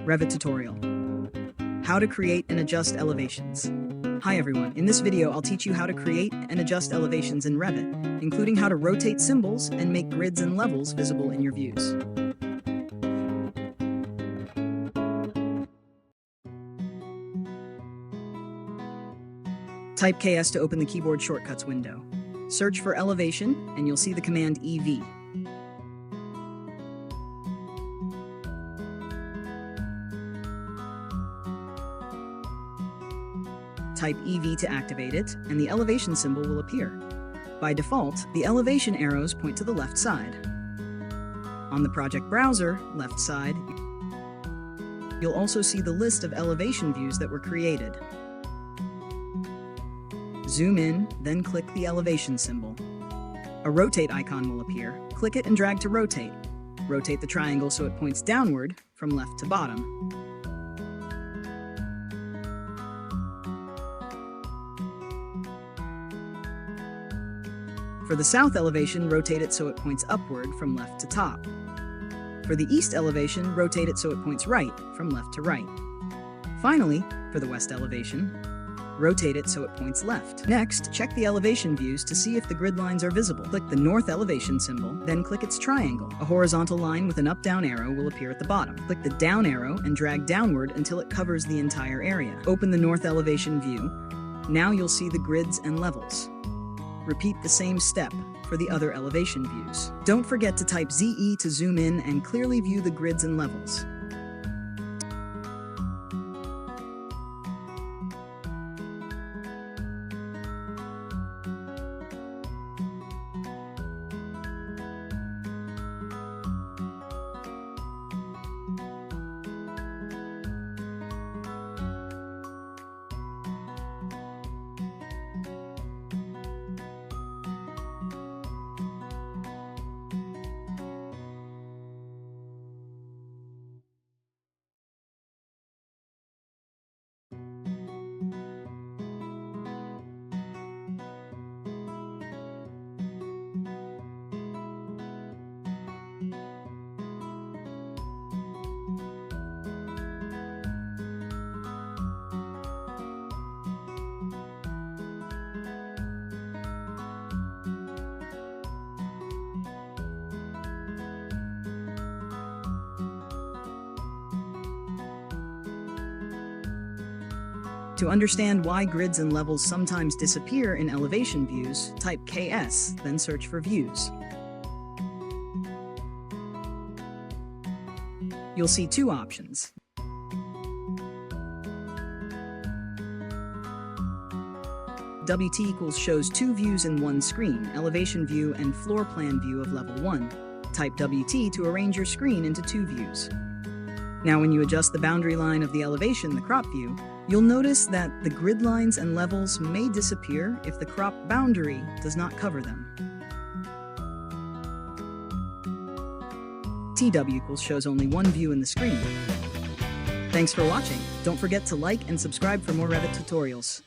Revit tutorial. How to create and adjust elevations. Hi everyone, in this video I'll teach you how to create and adjust elevations in Revit, including how to rotate symbols and make grids and levels visible in your views. Type KS to open the keyboard shortcuts window. Search for elevation and you'll see the command EV. Type EV to activate it, and the elevation symbol will appear. By default, the elevation arrows point to the left side. On the project browser, left side, you'll also see the list of elevation views that were created. Zoom in, then click the elevation symbol. A rotate icon will appear. Click it and drag to rotate. Rotate the triangle so it points downward from left to bottom. For the south elevation, rotate it so it points upward from left to top. For the east elevation, rotate it so it points right from left to right. Finally, for the west elevation, rotate it so it points left. Next, check the elevation views to see if the grid lines are visible. Click the north elevation symbol, then click its triangle. A horizontal line with an up-down arrow will appear at the bottom. Click the down arrow and drag downward until it covers the entire area. Open the north elevation view. Now you'll see the grids and levels. Repeat the same step for the other elevation views. Don't forget to type ZE to zoom in and clearly view the grids and levels. To understand why grids and levels sometimes disappear in elevation views, type KS, then search for views. You'll see two options. WT equals shows two views in one screen, elevation view and floor plan view of level 1. Type WT to arrange your screen into two views. Now when you adjust the boundary line of the elevation, the crop view, you'll notice that the grid lines and levels may disappear if the crop boundary does not cover them. TW equals shows only one view in the screen. Thanks for watching. Don't forget to like and subscribe for more Revit tutorials.